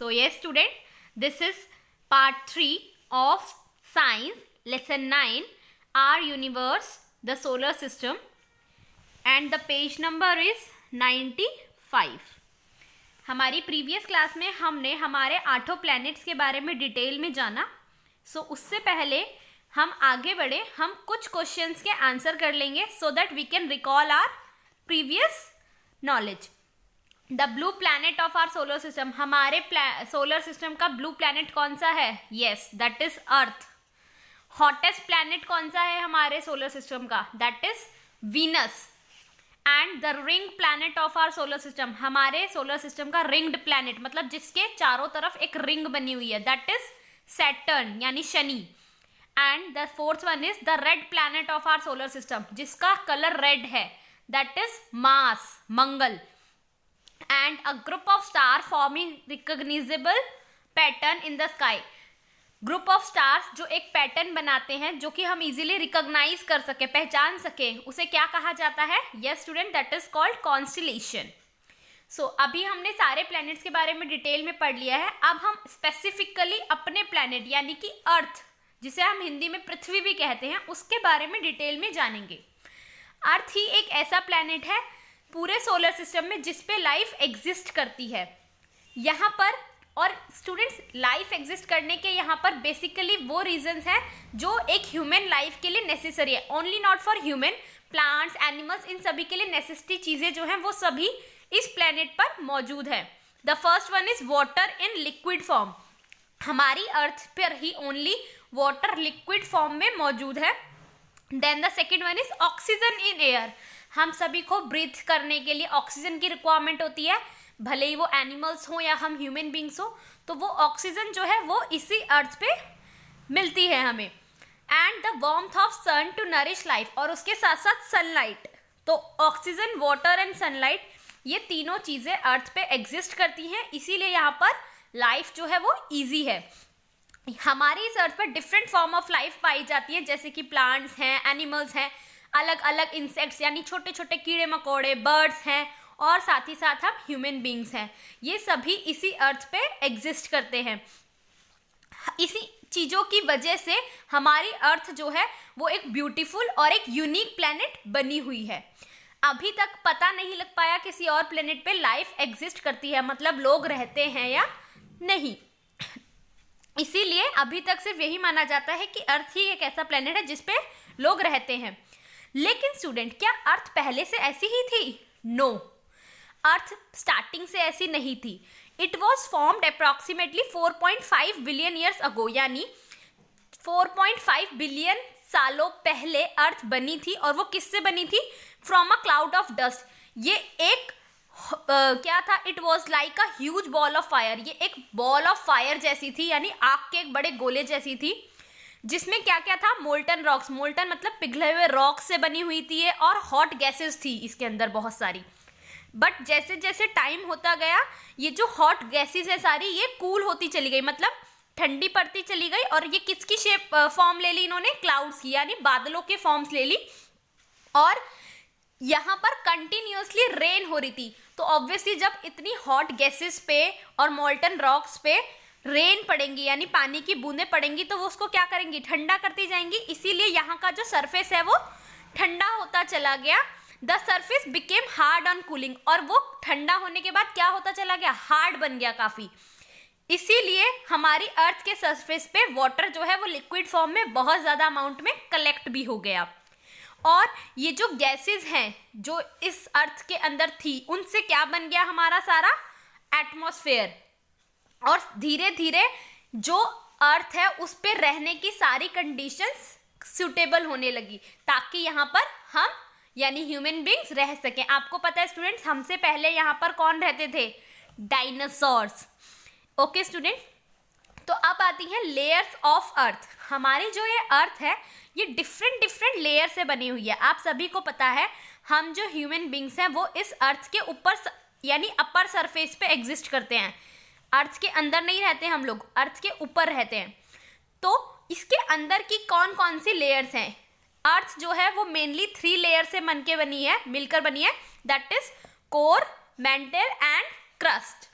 So yes student, this is part 3 of science lesson 9, our universe, the solar system, and the page number is 95. हमारी previous class में हमने हमारे 8 planets के बारे में detail में जाना. सो उससे पहले हम आगे बढ़े, हम कुछ क्वेश्चंस के आंसर कर लेंगे so that we can recall our previous knowledge. The blue planet of our solar system, हमारे सोलर सिस्टम का ब्लू प्लैनेट कौन सा है? Yes, that is Earth. Hottest planet कौन सा है हमारे सोलर सिस्टम का? That is Venus. And the ring planet of our solar system, हमारे सोलर सिस्टम का रिंग्ड प्लैनेट मतलब जिसके चारों तरफ एक रिंग बनी हुई है, दैट इज सैटर्न यानी Shani. And the fourth one is the red planet of our solar system, जिसका कलर रेड है, that is Mars, Mangal. And a group of star forming recognisable pattern in the sky, group of stars जो एक pattern बनाते हैं जो कि हम easily recognise कर सके, पहचान सके, उसे क्या कहा जाता है? Yes student, that is called constellation. So अभी हमने सारे प्लैनेट्स के बारे में डिटेल में पढ़ लिया है. अब हम स्पेसिफिकली अपने प्लैनेट यानी कि अर्थ, जिसे हम हिंदी में पृथ्वी भी कहते हैं, उसके बारे में डिटेल में जानेंगे. अर्थ ही एक ऐसा प्लैनेट है पूरे सोलर सिस्टम में जिस पे लाइफ एग्जिस्ट करती है. यहाँ पर और स्टूडेंट्स, लाइफ एग्जिस्ट करने के यहाँ पर बेसिकली वो रीजंस हैं जो एक ह्यूमन लाइफ के लिए नेसेसरी है. Only not for human, plants, animals, इन सभी के लिए नेसेसिटी चीज़ें जो हैं वो सभी इस प्लैनेट पर मौजूद है. The first one is water in liquid form, हमारी अर्थ पर ही ओनली वाटर लिक्विड फॉर्म में मौजूद है. Then the second one is oxygen in air, हम सभी को ब्रीथ करने के लिए ऑक्सीजन की रिक्वायरमेंट होती है, भले ही वो एनिमल्स हो या हम ह्यूमन बींग्स हो, तो वो ऑक्सीजन जो है वो इसी अर्थ पे मिलती है हमें. And the warmth of sun to nourish life, और उसके साथ साथ सनलाइट. तो ऑक्सीजन, वाटर एंड सनलाइट, ये तीनों चीज़ें अर्थ पे एग्जिस्ट करती हैं, इसीलिए यहाँ पर लाइफ जो है वो ईजी है. हमारी इस अर्थ पर डिफरेंट फॉर्म ऑफ लाइफ पाई जाती है, जैसे कि प्लांट्स हैं, एनिमल्स हैं, अलग अलग इंसेक्ट्स यानी छोटे छोटे कीड़े मकोड़े, बर्ड्स हैं, और साथ ही साथ हम ह्यूमन बींग्स हैं. ये सभी इसी अर्थ पे एग्जिस्ट करते हैं. इसी चीज़ों की वजह से हमारी अर्थ जो है वो एक ब्यूटीफुल और एक यूनिक प्लेनेट बनी हुई है. अभी तक पता नहीं लग पाया किसी और प्लेनेट पे लाइफ एग्जिस्ट करती है, मतलब लोग रहते हैं या नहीं. इसीलिए अभी तक सिर्फ यही माना जाता है कि अर्थ ही एक ऐसा प्लेनेट है जिसपे लोग रहते हैं. लेकिन स्टूडेंट, क्या अर्थ पहले से ऐसी ही थी? नो, अर्थ स्टार्टिंग से ऐसी नहीं थी. It was formed approximately 4.5 billion years ago, यानी 4.5 बिलियन सालों पहले अर्थ बनी थी. और वो किससे बनी थी? From a cloud of dust. ये एक क्या था? It was like a huge ball of fire. ये एक बॉल ऑफ फायर जैसी थी, यानी आग के एक बड़े गोले जैसी थी, जिसमें क्या क्या था? मोल्टन रॉक्स, मोल्टन मतलब पिघले हुए रॉक से बनी हुई थी ये, और हॉट गैसेस थी इसके अंदर बहुत सारी. बट जैसे जैसे टाइम होता गया, ये जो हॉट गैसेस है सारी, ये कूल होती चली गई, मतलब ठंडी पड़ती चली गई. और ये किसकी शेप फॉर्म ले ली इन्होंने? क्लाउड्स की, यानी बादलों के फॉर्म्स ले ली. और यहाँ पर कंटिन्यूसली रेन हो रही थी. तो ऑब्वियसली जब इतनी हॉट गैसेस पे और मोल्टन रॉक्स पे रेन पड़ेंगी, यानी पानी की बूंदें पड़ेंगी, तो वो उसको क्या करेंगी? ठंडा करती जाएंगी. इसीलिए यहाँ का जो सरफेस है वो ठंडा होता चला गया. The surface became hard on cooling, और वो ठंडा होने के बाद क्या होता चला गया? हार्ड बन गया काफी. इसीलिए हमारी अर्थ के सरफेस पे वाटर जो है वो लिक्विड फॉर्म में बहुत ज्यादा अमाउंट में कलेक्ट भी हो गया. और ये जो गैसेस हैं जो इस अर्थ के अंदर थी, उनसे क्या बन गया? हमारा सारा एटमॉस्फेयर. और धीरे धीरे जो अर्थ है उस पे रहने की सारी कंडीशंस सूटेबल होने लगी, ताकि यहाँ पर हम यानी ह्यूमन बींग्स रह सकें. आपको पता है स्टूडेंट्स, हमसे पहले यहाँ पर कौन रहते थे? डायनासोर्स. ओके स्टूडेंट, तो अब आती है लेयर्स ऑफ अर्थ. हमारी जो ये अर्थ है ये डिफरेंट डिफरेंट लेयर से बनी हुई है. आप सभी को पता है हम जो ह्यूमन बींग्स हैं वो इस अर्थ के ऊपर यानी अपर सरफेस पे एग्जिस्ट करते हैं. अर्थ के अंदर नहीं रहते हम लोग, अर्थ के ऊपर रहते हैं. तो इसके अंदर की कौन कौन सी लेयर्स हैं? अर्थ जो है वो मेनली 3 लेयर से मिलकर बनी है, that is core, mental and crust.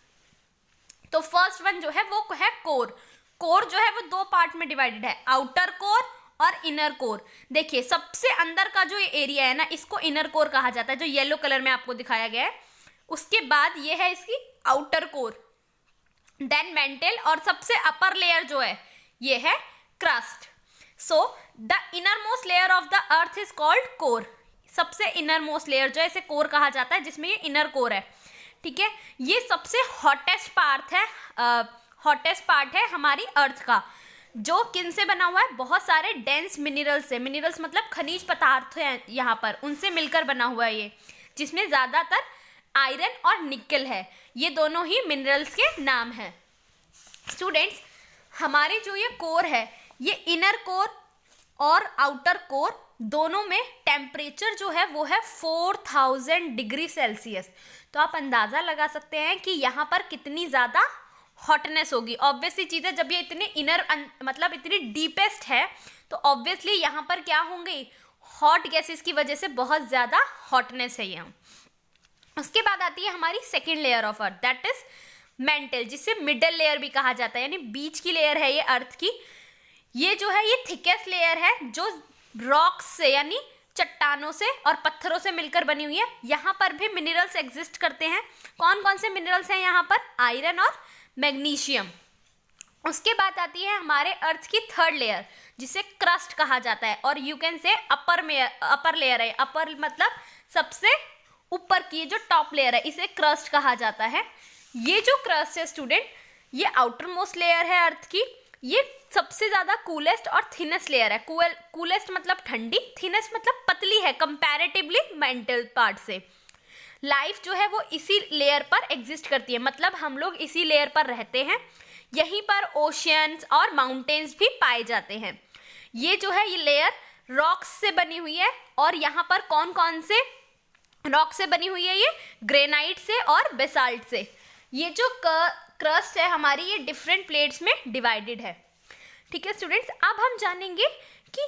तो फर्स्ट वन जो है वो है कोर। कोर जो है वो दो पार्ट में डिवाइडेड है, आउटर कोर और इनर कोर। देखिए सबसे अंदर का जो ये एरिया है ना, इसको इनर कोर कहा जाता है, जो येलो कलर में आपको दिखाया गया है। उसके बाद ये है इसकी आउटर कोर, देन मेंटल, और सबसे अपर लेयर जो है ये है crust. So the inner most layer of the earth is called core. सबसे इनर मोस्ट लेयर जो है इसे कोर कहा जाता है, जिसमें ये इनर कोर है, ठीक है। ये सबसे हॉटेस्ट पार्ट है हमारी अर्थ का, जो किन से बना हुआ है, बहुत सारे डेंस मिनरल्स से, मिनरल्स मतलब खनिज पदार्थ हैं यहाँ पर, उनसे मिलकर बना हुआ है ये, जिसमें ज्यादातर आयरन और निकल है। ये दोनों ही मिनरल्स के नाम हैं। स्टूडेंट्स, हमारे जो ये कोर है, ये इनर कोर और आउटर कोर दोनों में टेम्परेचर जो है वो है 4000 डिग्री सेल्सियस। तो आप अंदाजा लगा सकते हैं कि यहाँ पर कितनी ज्यादा हॉटनेस होगी। ऑब्वियसली चीज है, जब ये इतने इनर मतलब इतनी डीपेस्ट है, तो ऑब्वियसली यहाँ पर क्या होंगे, हॉट गैसेस की वजह से बहुत ज्यादा हॉटनेस है यहाँ। उसके बाद आती है हमारी second layer of earth, that is mental, जिसे मिडल लेयर भी कहा जाता है, यानी बीच की लेयर है ये अर्थ की। ये जो है ये थिकेस्ट लेयर है, जो रॉक्स से यानी चट्टानों से और पत्थरों से मिलकर बनी हुई है। यहाँ पर भी मिनरल्स एग्जिस्ट करते हैं। कौन कौन से मिनरल्स हैं यहाँ पर, आयरन और मैग्नीशियम। उसके बाद आती है हमारे अर्थ की थर्ड लेयर, जिसे क्रस्ट कहा जाता है, और you can say upper layer है। अपर मतलब सबसे ऊपर की जो टॉप लेयर है, इसे क्रस्ट कहा जाता है। ये जो क्रस्ट है स्टूडेंट, ये आउटर मोस्ट लेयर है अर्थ की। ये सबसे ज्यादा कूलेस्ट और थिनेस्ट लेयर है। कूलेस्ट मतलब ठंडी, थिनेस्ट मतलब पतली है कंपैरेटिवली मेंटल पार्ट से। लाइफ जो है वो इसी लेयर पर एग्जिस्ट करती है, मतलब हम लोग इसी लेयर पर रहते हैं। यहीं पर ओशियंस और माउंटेन्स भी पाए जाते हैं। ये जो है ये लेयर रॉक्स से बनी हुई है, और यहाँ पर कौन कौन से रॉक से बनी हुई है, ये ग्रेनाइट से और बेसाल्ट से। ये जो क्रस्ट है हमारी, ये डिफरेंट प्लेट्स में डिवाइडेड है, ठीक है स्टूडेंट्स। अब हम जानेंगे कि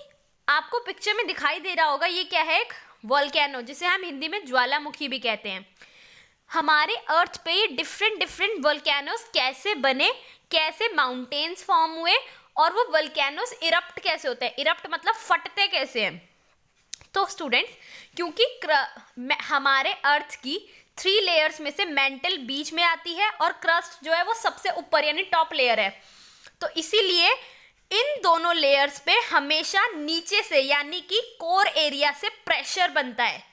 आपको पिक्चर में दिखाई दे रहा होगा, ये क्या है, एक वोल्केनो, जिसे हम हिंदी में ज्वालामुखी भी कहते हैं। हमारे अर्थ पे ये डिफरेंट वोल्केनोस कैसे बने, कैसे माउंटेन्स फॉर्म हुए, और वो वोल्केनोस इरप्ट कैसे होते हैं, इरप्ट मतलब फटते कैसे हैं। तो स्टूडेंट्स, क्योंकि हमारे अर्थ की 3 लेयर्स में से मेंटल बीच में आती है और क्रस्ट जो है वो सबसे ऊपर यानी टॉप लेयर है, तो इसीलिए इन दोनों लेयर्स पे हमेशा नीचे से यानी कि कोर एरिया से प्रेशर बनता है।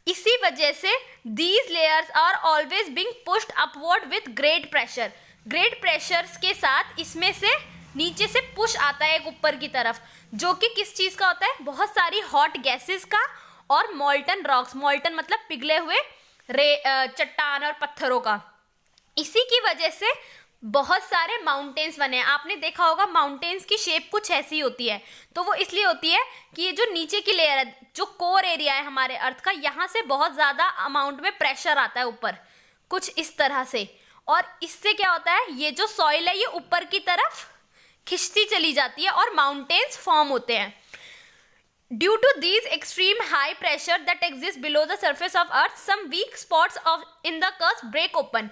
इसी वजह से these layers are always being pushed upward with great pressure. Great pressures के साथ इसमें से नीचे से पुश आता है एक ऊपर की तरफ, जो कि किस चीज का होता है, बहुत सारी हॉट गैसेस का और मॉल्टन रॉक्स, मॉल्टन मतलब पिघले हुए चट्टान और पत्थरों का। इसी की वजह से बहुत सारे माउंटेन्स बने हैं। आपने देखा होगा माउंटेन्स की शेप कुछ ऐसी होती है, तो वो इसलिए होती है कि ये जो नीचे की लेयर है, जो कोर एरिया है हमारे अर्थ का, यहाँ से बहुत ज्यादा अमाउंट में प्रेशर आता है ऊपर, कुछ इस तरह से, और इससे क्या होता है, ये जो सॉइल है ये ऊपर की तरफ खिंचती चली जाती है और माउंटेन्स फॉर्म होते हैं। Due to these extreme high pressure that exists below the surface of earth, some weak spots in the crust break open.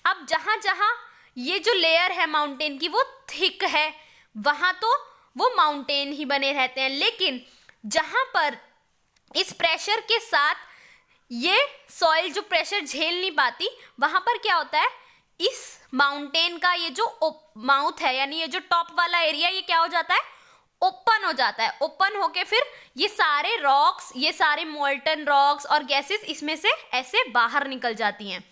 अब जहाँ ये जो लेयर है माउंटेन की वो थिक है, वहाँ तो वो माउंटेन ही बने रहते हैं, लेकिन जहाँ पर इस प्रेशर के साथ ये सॉइल जो प्रेशर झेल नहीं पाती, वहाँ पर क्या होता है, इस माउंटेन का ये जो माउथ है यानी ये जो टॉप वाला एरिया, ये क्या हो जाता है, ओपन हो जाता है। ओपन होके फिर ये सारे रॉक्स, ये सारे मोल्टन रॉक्स और गैसेस इसमें से ऐसे बाहर निकल जाती हैं।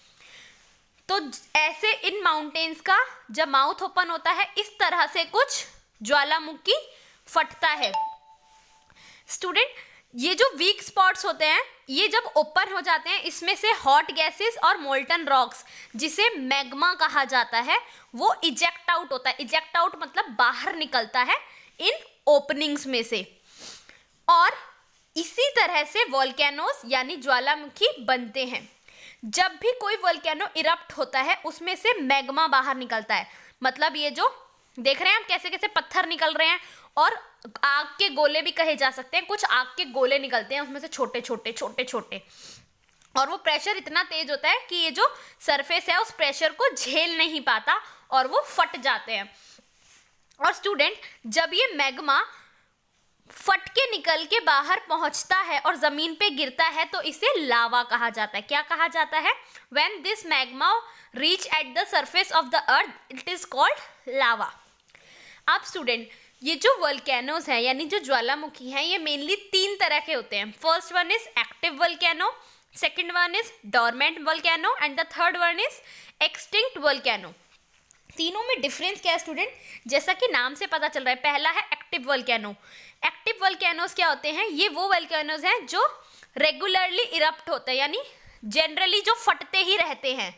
तो ऐसे इन माउंटेन्स का जब माउथ ओपन होता है, इस तरह से कुछ ज्वालामुखी फटता है। स्टूडेंट, ये जो वीक स्पॉट्स होते हैं, ये जब ओपन हो जाते हैं, इसमें से हॉट गैसेस और मोल्टन रॉक्स, जिसे मैग्मा कहा जाता है, वो इजेक्ट आउट होता है। इजेक्ट आउट मतलब बाहर निकलता है इन ओपनिंग्स में से, और इसी तरह से वोल्केनोस यानी ज्वालामुखी बनते हैं। जब भी कोई वोल्केनो इरप्ट होता है, उसमें से मैग्मा बाहर निकलता है। मतलब ये जो देख रहे हैं हम कैसे कैसे पत्थर निकल रहे हैं, और आग के गोले भी कहे जा सकते हैं, कुछ आग के गोले निकलते हैं उसमें से छोटे छोटे छोटे छोटे, और वो प्रेशर इतना तेज होता है कि ये जो सरफेस है उस प्रेशर को झेल नहीं पाता और वो फट जाते हैं। और स्टूडेंट, जब ये मैग्मा फट के निकल के बाहर पहुंचता है और जमीन पे गिरता है तो इसे लावा कहा जाता है। क्या कहा जाता है? When this magma reach at the surface of the earth it is called lava. अब स्टूडेंट, ये जो वोल्केनोज हैं यानी जो ज्वालामुखी हैं, ये मेनली 3 तरह के होते हैं। First one is active volcano, second one is dormant volcano and the third one is extinct volcano. तीनों में डिफरेंस क्या है स्टूडेंट? जैसा कि नाम से पता चल रहा है, पहला है एक्टिव वोल्केनो। एक्टिव वोल्केनोज क्या होते हैं? ये वो वोल्केनोज हैं जो रेगुलरली इरप्ट होते हैं, यानी जनरली जो फटते ही रहते हैं।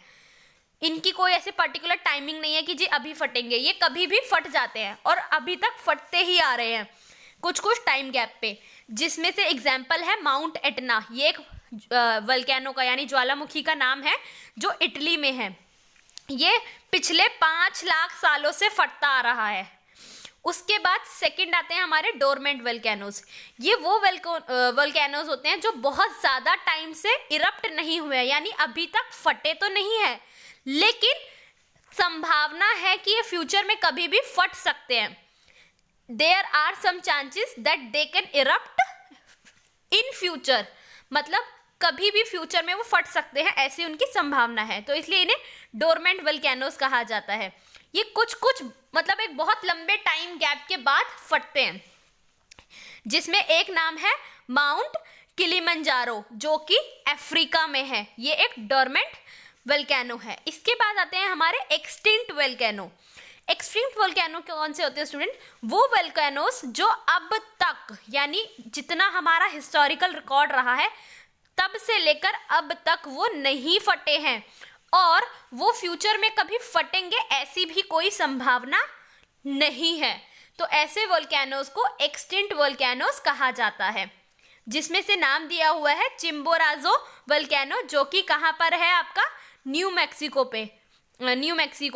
इनकी कोई ऐसे पर्टिकुलर टाइमिंग नहीं है कि जी अभी फटेंगे, ये कभी भी फट जाते हैं और अभी तक फटते ही आ रहे हैं कुछ कुछ टाइम गैप पे। जिसमें से एग्जाम्पल है माउंट एटना, ये एक वोल्केनो का यानी ज्वालामुखी का नाम है जो इटली में है। ये पिछले 5 लाख सालों से फटता आ रहा है। उसके बाद सेकंड आते हैं हमारे डोरमेंट वोल्केनोज। ये वो वोल्केनोज होते हैं जो बहुत ज़्यादा टाइम से इरप्ट नहीं हुए हैं, यानी अभी तक फटे तो नहीं है लेकिन संभावना है कि ये फ्यूचर में कभी भी फट सकते हैं। There are some chances that they can erupt in future, मतलब कभी भी फ्यूचर में वो फट सकते हैं, ऐसी उनकी संभावना है। तो इसलिए इन्हें डोरमेंट वोल्केनोज कहा जाता है। ये कुछ कुछ मतलब एक बहुत लंबे टाइम गैप के बाद फटते हैं, जिसमें एक नाम है माउंट किलिमंजारो जो कि अफ्रीका में है। ये एक डोरमेंट वोल्केनो है। इसके बाद आते हैं हमारे एक्सटिंक्ट वोल्केनो। एक्सटिंक्ट वोल्केनो कौन से होते हैं स्टूडेंट? वो वोल्केनोस जो अब तक, यानी जितना हमारा हिस्टोरिकल रिकॉर्ड रहा है तब से लेकर अब तक वो नहीं फटे हैं और वो फ्यूचर में कभी फटेंगे ऐसी भी कोई संभावना नहीं है। तो ऐसे वोल्केनोस को एक्सटिंक्ट वोल्केनोस कहा जाता है, जिसमें से नाम दिया हुआ है चिम्बोराजो वोल्केनो, जो कि कहाँ पर है आपका? न्यू मैक्सिको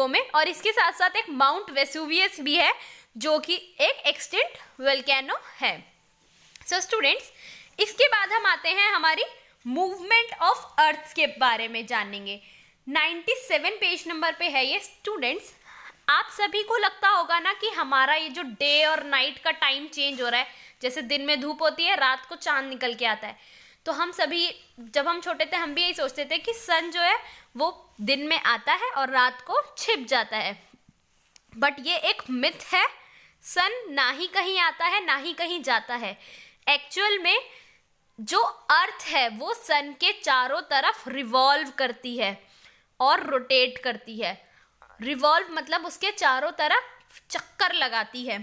में। और इसके साथ साथ एक माउंट वेसुवियस भी है जो कि एक एक्सटिंक्ट वोल्केनो है। सो स्टूडेंट्स, इसके बाद हम आते हैं हमारी मूवमेंट ऑफ अर्थ के बारे में जानेंगे। 97 पेज नंबर पे है ये। स्टूडेंट्स, आप सभी को लगता होगा ना कि हमारा ये जो डे और नाइट का टाइम चेंज हो रहा है, जैसे दिन में धूप होती है, रात को चांद निकल के आता है, तो हम सभी जब हम छोटे थे हम भी यही सोचते थे कि सन जो है वो दिन में आता है और रात को छिप जाता है। बट ये एक मिथ है। सन ना ही कहीं आता है ना ही कहीं जाता है। एक्चुअल में जो अर्थ है वो सन के चारों तरफ रिवॉल्व करती है और रोटेट करती है। रिवॉल्व मतलब उसके चारों तरफ चक्कर लगाती है।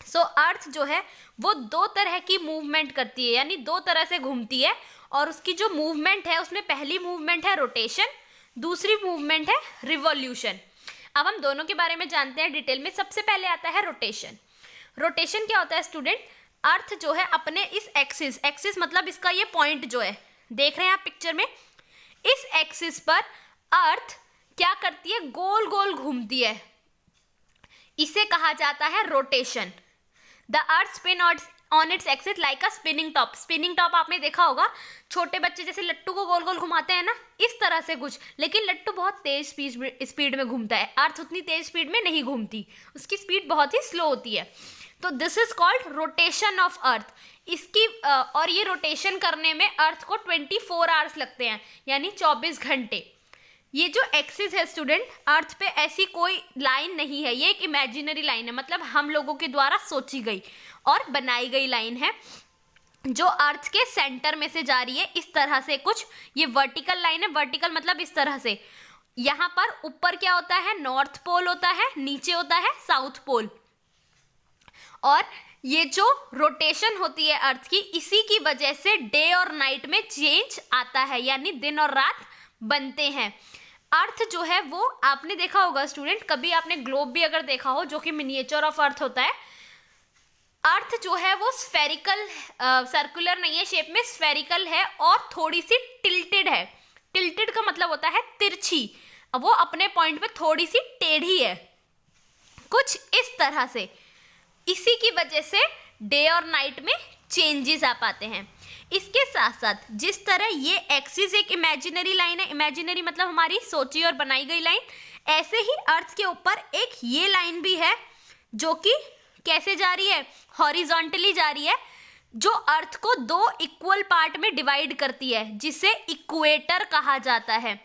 सो अर्थ जो है वो 2 तरह की मूवमेंट करती है, यानी 2 तरह से घूमती है। और उसकी जो मूवमेंट है उसमें पहली मूवमेंट है रोटेशन, दूसरी मूवमेंट है रिवॉल्यूशन। अब हम दोनों के बारे में जानते हैं डिटेल में। सबसे पहले आता है रोटेशन। रोटेशन क्या होता है स्टूडेंट? अर्थ जो है अपने इस एक्सिस मतलब इसका ये पॉइंट जो है देख रहे हैं आप पिक्चर में, इस एक्सिस पर अर्थ क्या करती है? गोल गोल घूमती है। इसे कहा जाता है rotation. The earth spin on its axis like a spinning top. Spinning top आपने देखा होगा, छोटे बच्चे जैसे लट्टू को गोल गोल घुमाते हैं ना, इस तरह से कुछ। लेकिन लट्टू बहुत तेज स्पीड में घूमता है, अर्थ उतनी तेज स्पीड में नहीं घूमती, उसकी स्पीड बहुत ही स्लो होती है। तो this is called rotation of earth. इसकी और ये रोटेशन करने में अर्थ को 24 आवर्स लगते हैं, यानी 24 घंटे। ये जो एक्सिस है स्टूडेंट, अर्थ पे ऐसी कोई लाइन नहीं है, ये एक इमेजिनरी लाइन है, मतलब हम लोगों के द्वारा सोची गई और बनाई गई लाइन है जो अर्थ के सेंटर में से जा रही है। इस तरह से कुछ, ये वर्टिकल लाइन है। वर्टिकल मतलब इस तरह से। यहाँ पर ऊपर क्या होता है? नॉर्थ पोल होता है, नीचे होता है साउथ पोल। और ये जो रोटेशन होती है अर्थ की, इसी की वजह से डे और नाइट में चेंज आता है, यानी दिन और रात बनते हैं। अर्थ जो है वो आपने देखा होगा स्टूडेंट, कभी आपने ग्लोब भी अगर देखा हो जो कि मिनिएचर ऑफ अर्थ होता है। अर्थ जो है वो स्फेरिकल, सर्कुलर नहीं है शेप में, स्फेरिकल है और थोड़ी सी टिल्टेड है। टिल्टेड का मतलब होता है तिरछी, वो अपने पॉइंट पे थोड़ी सी टेढ़ी है, कुछ इस तरह से। इसी की वजह से डे और नाइट में चेंजेस आ पाते हैं। इसके साथ साथ जिस तरह ये एक्सिस एक इमेजिनरी लाइन है, इमेजिनरी मतलब हमारी सोची और बनाई गई लाइन, ऐसे ही अर्थ के ऊपर एक ये लाइन भी है जो कि कैसे जा रही है, हॉरिजॉन्टली जा रही है, जो अर्थ को दो इक्वल पार्ट में डिवाइड करती है, जिसे इक्वेटर कहा जाता है।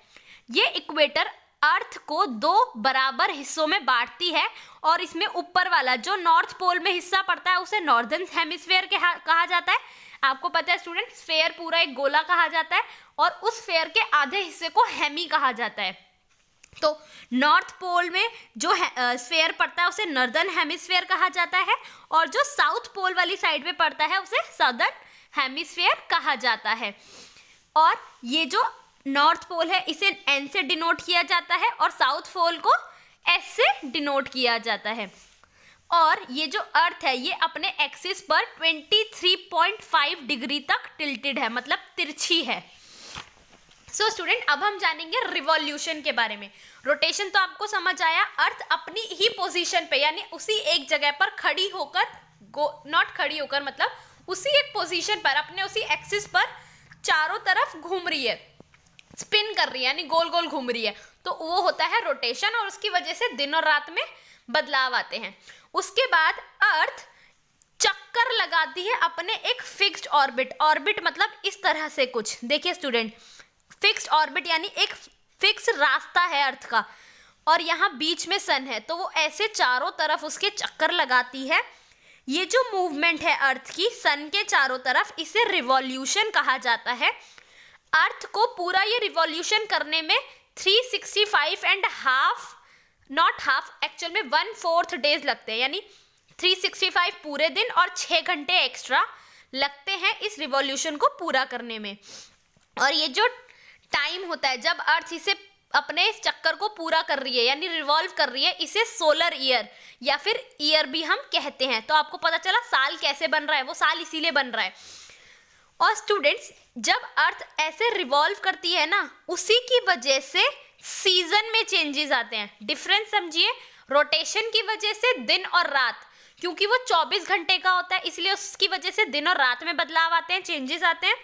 ये इक्वेटर अर्थ को दो बराबर हिस्सों में बांटती है और इसमें ऊपर वाला जो नॉर्थ पोल में हिस्सा पड़ता है उसे नॉर्दर्न हेमिस्फीयर कहा जाता है। आपको पता है स्टूडेंट, स्फेयर पूरा एक गोला कहा जाता है और उस स्फेयर के आधे हिस्से को हेमी कहा जाता है। तो नॉर्थ पोल में जो स्फेयर पड़ता है उसे नॉर्दर्न हेमिस्फीयर कहा जाता है और जो साउथ पोल वाली साइड में पड़ता है उसे साउदर्न हेमिस्फीयर कहा जाता है। और ये जो नॉर्थ पोल है इसे एन से डिनोट किया जाता है और साउथ पोल को एस से डिनोट किया जाता है। और ये जो अर्थ है ये अपने एक्सिस पर 23.5 डिग्री तक टिल्टेड है, मतलब तिरछी है। सो स्टूडेंट, अब हम जानेंगे रिवॉल्यूशन के बारे में। रोटेशन तो आपको समझ आया, अर्थ अपनी ही पोजीशन पे यानी उसी एक जगह पर खड़ी होकर, नॉट खड़ी होकर मतलब उसी एक पोजीशन पर अपने उसी एक्सिस पर चारों तरफ घूम रही है, स्पिन कर रही है, यानी गोल गोल घूम रही है, तो वो होता है रोटेशन और उसकी वजह से दिन और रात में बदलाव आते हैं। उसके बाद अर्थ चक्कर लगाती है अपने एक फिक्स्ड ऑर्बिट, ऑर्बिट मतलब इस तरह से कुछ, देखिए स्टूडेंट, फिक्स्ड ऑर्बिट यानी एक फिक्स रास्ता है अर्थ का और यहाँ बीच में सन है, तो वो ऐसे चारों तरफ उसके चक्कर लगाती है। ये जो मूवमेंट है अर्थ की सन के चारों तरफ, इसे रिवॉल्यूशन कहा जाता है। अर्थ को पूरा ये रिवॉल्यूशन करने में 365.5 नॉट हाफ, एक्चुअल में 1/4 डेज लगते हैं, यानी 365 पूरे दिन और 6 घंटे एक्स्ट्रा लगते हैं इस रिवॉल्यूशन को पूरा करने में। और ये जो टाइम होता है जब अर्थ इसे अपने इस चक्कर को पूरा कर रही है यानी रिवॉल्व कर रही है, इसे सोलर ईयर या फिर ईयर भी हम कहते हैं। तो आपको पता चला साल कैसे बन रहा है, वो साल इसीलिए बन रहा है। और स्टूडेंट्स, जब अर्थ ऐसे रिवॉल्व करती है ना, उसी की वजह से सीजन में चेंजेस आते हैं। डिफरेंस समझिए, रोटेशन की वजह से दिन और रात, क्योंकि वो 24 घंटे का होता है इसलिए उसकी वजह से दिन और रात में बदलाव आते हैं, चेंजेस आते हैं।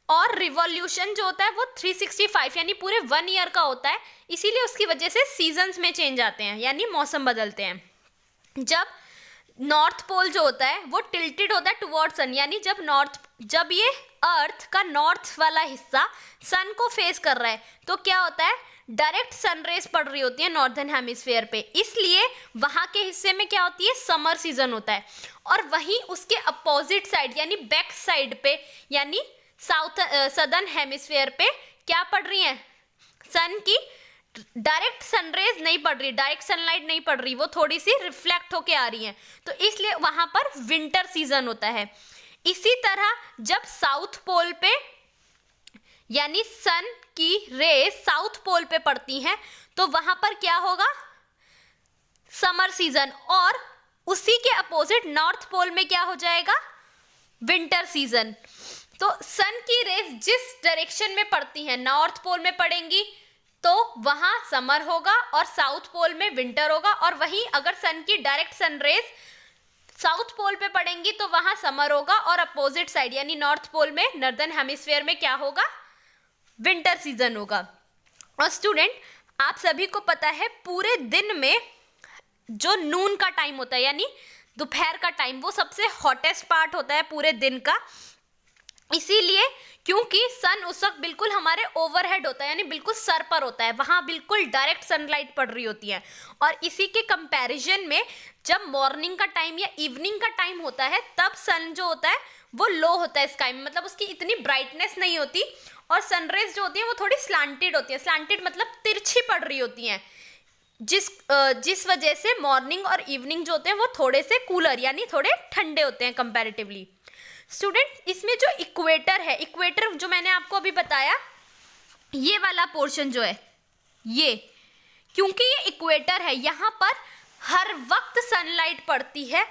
और रिवॉल्यूशन जो होता है वो 365 यानी पूरे 1 ईयर का होता है, इसीलिए उसकी वजह से सीजन्स में चेंज आते हैं यानी मौसम बदलते हैं। जब नॉर्थ पोल जो होता है वो टिल्टेड होता है टुवर्ड सन, यानी जब ये अर्थ का नॉर्थ वाला हिस्सा सन को फेस कर रहा है तो क्या होता है, डायरेक्ट सन रेज पड़ रही होती है नॉर्दर्न हेमिस्फीयर पे, इसलिए वहाँ के हिस्से में क्या होती है, समर सीजन होता है। और वहीं उसके अपोजिट साइड यानी बैक साइड पे यानी सदर्न हेमिस्फीयर पे क्या पड़ रही है, सन की डायरेक्ट सनरेज नहीं पड़ रही, डायरेक्ट सनलाइट नहीं पड़ रही, वो थोड़ी सी रिफ्लेक्ट होके आ रही है, तो इसलिए वहां पर विंटर सीजन होता है। इसी तरह जब साउथ पोल पे यानी सन की रेज साउथ पोल पे पड़ती हैं तो वहां पर क्या होगा, समर सीजन। और उसी के अपोजिट नॉर्थ पोल में क्या हो जाएगा, विंटर सीजन। तो सन की रेज जिस डायरेक्शन में पड़ती हैं, नॉर्थ पोल में पड़ेंगी तो वहां समर होगा और साउथ पोल में विंटर होगा, और वहीं अगर सन की direct sun rays south pole पे पड़ेंगी तो वहां समर होगा और अपोजिट साइड यानी नॉर्थ पोल में, नॉर्दर्न हेमिस्फीयर में क्या होगा, विंटर सीजन होगा। और स्टूडेंट, आप सभी को पता है पूरे दिन में जो नून का टाइम होता है यानी दोपहर का टाइम, वो सबसे हॉटेस्ट पार्ट होता है पूरे दिन का, इसीलिए क्योंकि सन उस वक्त बिल्कुल हमारे ओवरहेड होता है यानी बिल्कुल सर पर होता है, वहाँ बिल्कुल डायरेक्ट सनलाइट पड़ रही होती है। और इसी के कंपैरिजन में जब मॉर्निंग का टाइम या इवनिंग का टाइम होता है तब सन जो होता है वो लो होता है स्काई में, मतलब उसकी इतनी ब्राइटनेस नहीं होती और सनरेज जो होती है वो थोड़ी स्लांटेड होती है, स्लांटेड मतलब तिरछी पड़ रही होती हैं, जिस वजह से मॉर्निंग और इवनिंग जो होते हैं वो थोड़े से कूलर यानी थोड़े ठंडे होते हैं कंपैरेटिवली। स्टूडेंट, इसमें जो इक्वेटर है, इक्वेटर जो मैंने आपको अभी बताया, ये वाला पोर्शन जो है ये, क्योंकि ये इक्वेटर है यहाँ पर हर वक्त सनलाइट पड़ती है,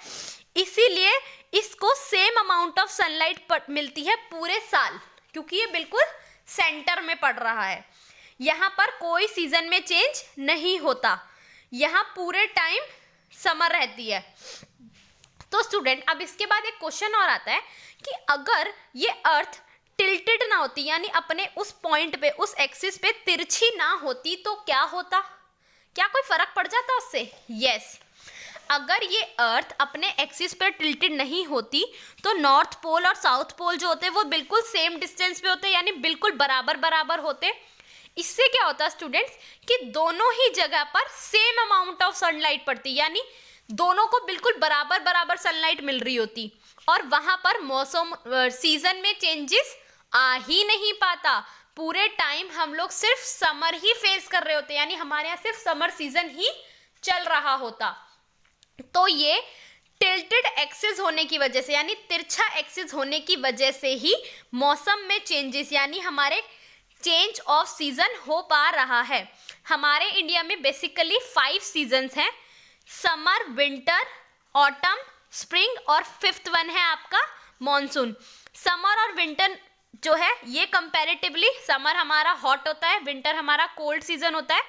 इसीलिए इसको सेम अमाउंट ऑफ सनलाइट मिलती है पूरे साल, क्योंकि ये बिल्कुल सेंटर में पड़ रहा है। यहाँ पर कोई सीजन में चेंज नहीं होता, यहाँ पूरे टाइम समर रहती है। तो स्टूडेंट अब इसके बाद एक क्वेश्चन और आता है कि अगर ये अर्थ टिल्टेड ना होती, यानी अपने उस पॉइंट पे, उस एक्सिस पे तिरछी ना होती, तो क्या होता? क्या कोई फर्क पड़ जाता उससे? यस, अगर ये अर्थ अपने एक्सिस पर टिल्टेड नहीं होती तो नॉर्थ पोल और साउथ पोल जो होते हैं वो बिल्कुल सेम डिस्टेंस पे होते हैं, यानी बिल्कुल बराबर बराबर होते। इससे क्या होता है स्टूडेंट्स कि दोनों ही जगह पर सेम अमाउंट ऑफ सनलाइट पड़ती, यानी दोनों को बिल्कुल बराबर बराबर सनलाइट मिल रही होती, और वहां पर मौसम सीजन में चेंजेस आ ही नहीं पाता। पूरे टाइम हम लोग सिर्फ समर ही फेस कर रहे होते, यानी हमारे यहाँ सिर्फ समर सीजन ही चल रहा होता। तो ये टिल्टेड एक्सिस होने की वजह से, यानी तिरछा एक्सिस होने की वजह से ही मौसम में चेंजेस, यानी हमारे चेंज ऑफ सीजन हो पा रहा है। हमारे इंडिया में बेसिकली 5 सीजन्स हैं, समर, विंटर, ऑटम, स्प्रिंग और 5th वन है आपका मॉनसून। समर और विंटर जो है ये कंपैरेटिवली, समर हमारा हॉट होता है, विंटर हमारा कोल्ड सीजन होता है,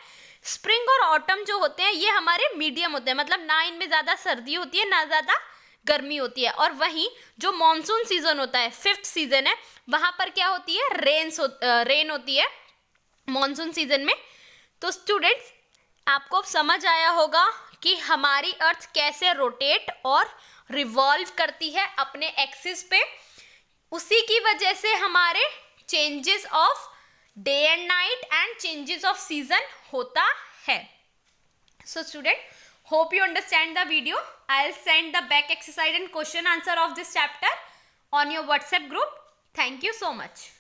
स्प्रिंग और ऑटम जो होते हैं ये हमारे मीडियम होते हैं, मतलब ना इनमें ज़्यादा सर्दी होती है ना ज़्यादा गर्मी होती है। और वहीं जो मॉनसून सीजन होता है, 5th सीजन है, वहाँ पर क्या होती है? रेन होती है मॉनसून सीजन में। तो स्टूडेंट्स आपको अब समझ आया होगा कि हमारी अर्थ कैसे रोटेट और रिवॉल्व करती है अपने एक्सिस पे। उसी की वजह से हमारे changes of day and night and changes off season होता है। So student, hope you understand the video. I'll send the back exercise and question answer of this chapter on your WhatsApp group. Thank you so much.